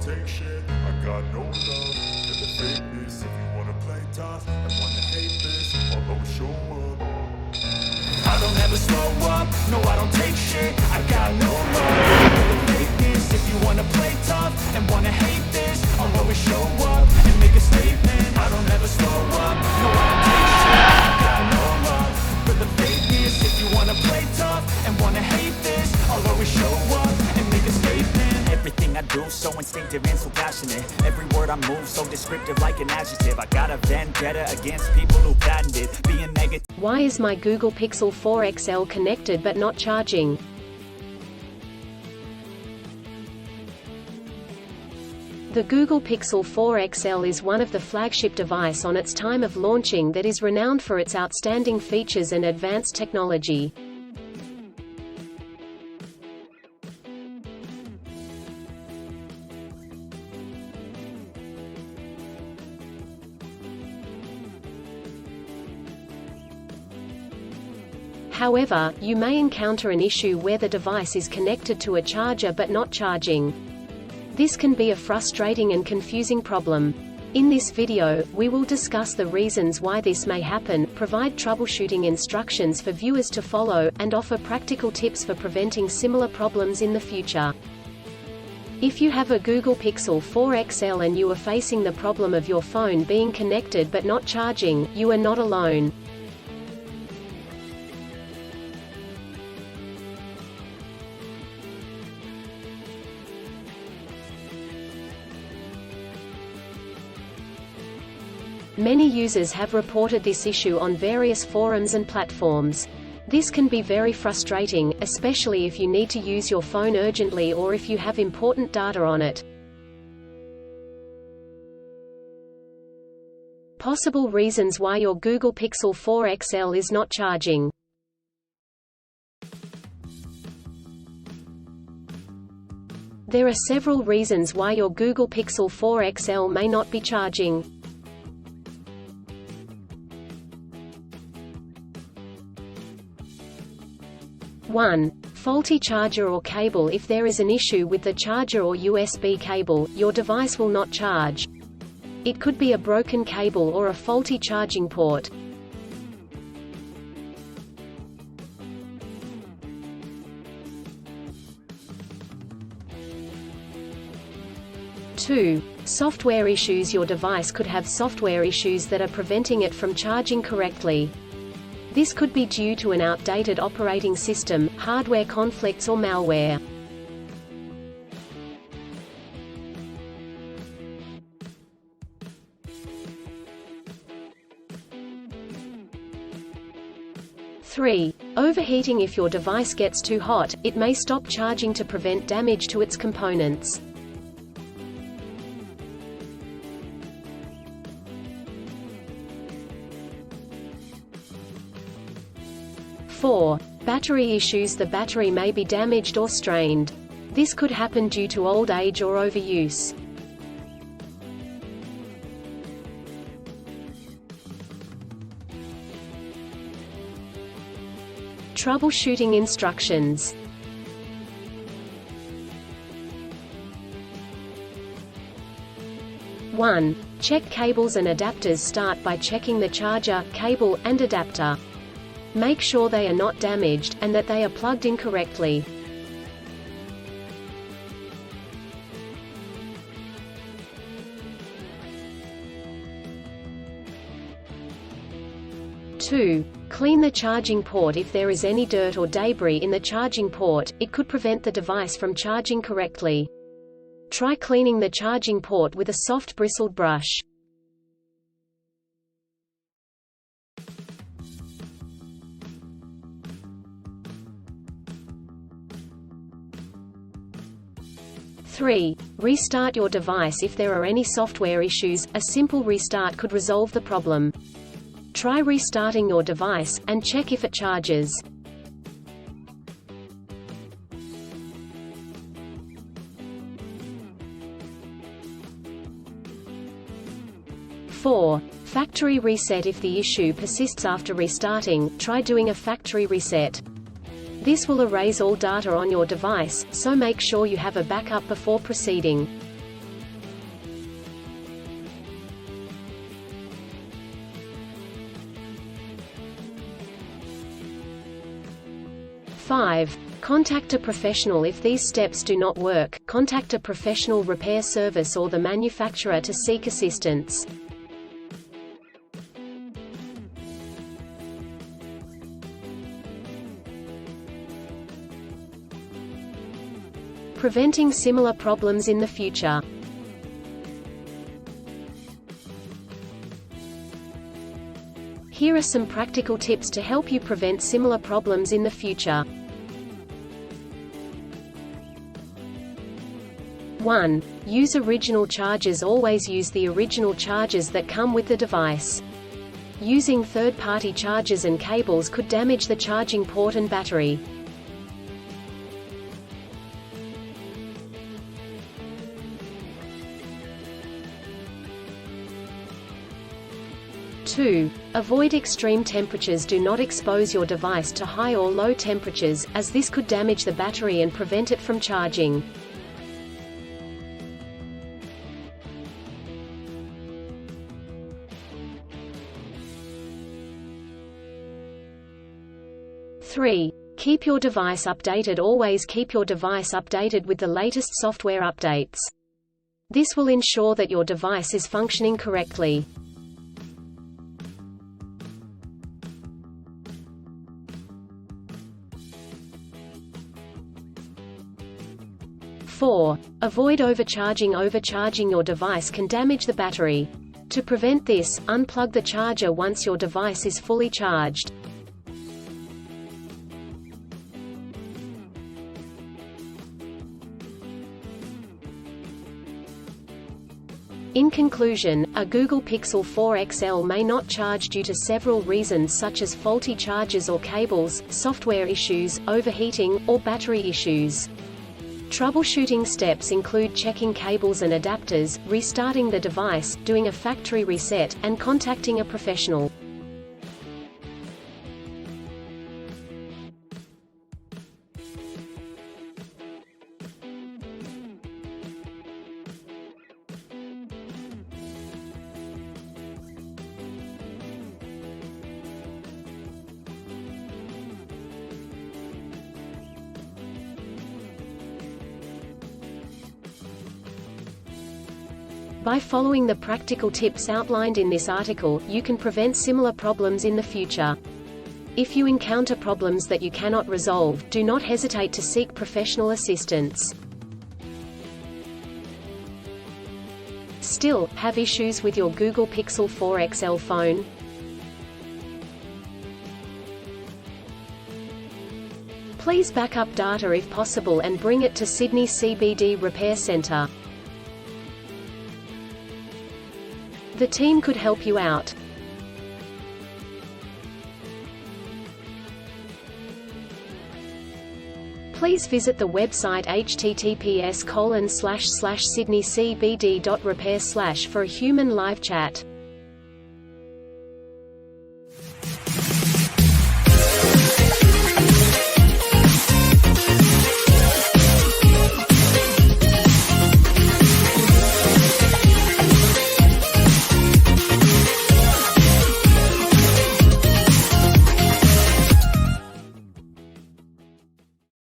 take shit. I got no love for the fakeness. If you wanna play tough and wanna hate this, I'll always show up. I don't ever slow up, no I don't take shit. I got no love for the fakeness. If you wanna play tough and wanna hate this, I'll always show up and make a statement. I don't ever slow up, no I don't take shit. I got no love for the fakeness. If you wanna play tough and wanna hate this, I'll always show up and make a statement. Everything I do so instinctive and so passionate. Every word I move so descriptive like an adjective. I got a vendetta against people who patented being negative. Why is my Google Pixel 4 XL connected but not charging? The Google Pixel 4 XL is one of the flagship device on its time of launching that is renowned for its outstanding features and advanced technology. However, you may encounter an issue where the device is connected to a charger but not charging. This can be a frustrating and confusing problem. In this video, we will discuss the reasons why this may happen, provide troubleshooting instructions for viewers to follow, and offer practical tips for preventing similar problems in the future. If you have a Google Pixel 4 XL and you are facing the problem of your phone being connected but not charging, you are not alone. Many users have reported this issue on various forums and platforms. This can be very frustrating, especially if you need to use your phone urgently or if you have important data on it. Possible reasons why your Google Pixel 4 XL is not charging. There are several reasons why your Google Pixel 4 XL may not be charging. 1. Faulty charger or cable. If there is an issue with the charger or USB cable, your device will not charge. It could be a broken cable or a faulty charging port. Two. Software issues. Your device could have software issues that are preventing it from charging correctly. This could be due to an outdated operating system, hardware conflicts or malware. Three. Overheating. If your device gets too hot, it may stop charging to prevent damage to its components. Four. Battery issues. The battery may be damaged or strained. This could happen due to old age or overuse. Troubleshooting instructions. One. Check cables and adapters. Start by checking the charger, cable, and adapter. Make sure they are not damaged, and that they are plugged in correctly. Two. Clean the charging port. If there is any dirt or debris in the charging port, it could prevent the device from charging correctly. Try cleaning the charging port with a soft bristled brush. Three. Restart your device. If there are any software issues, a simple restart could resolve the problem. Try restarting your device, and check if it charges. Four. Factory reset. If the issue persists after restarting, try doing a factory reset. This will erase all data on your device, so make sure you have a backup before proceeding. 5. Contact a professional. If these steps do not work, contact a professional repair service or the manufacturer to seek assistance. Preventing similar problems in the future. Here are some practical tips to help you prevent similar problems in the future. 1. Use original chargers. Always use the original chargers that come with the device. Using third-party chargers and cables could damage the charging port and battery. 2. Avoid extreme temperatures. Do not expose your device to high or low temperatures, as this could damage the battery and prevent it from charging. 3. Keep your device updated. Always keep your device updated with the latest software updates. This will ensure that your device is functioning correctly. 4. Avoid overcharging. Overcharging your device can damage the battery. To prevent this, unplug the charger once your device is fully charged. In conclusion, a Google Pixel 4 XL may not charge due to several reasons such as faulty chargers or cables, software issues, overheating, or battery issues. Troubleshooting steps include checking cables and adapters, restarting the device, doing a factory reset, and contacting a professional. By following the practical tips outlined in this article, you can prevent similar problems in the future. If you encounter problems that you cannot resolve, do not hesitate to seek professional assistance. Still, have issues with your Google Pixel 4 XL phone? Please back up data if possible and bring it to Sydney CBD Repair Centre. The team could help you out. Please visit the website https://sydneycbd.repair/ for a human live chat.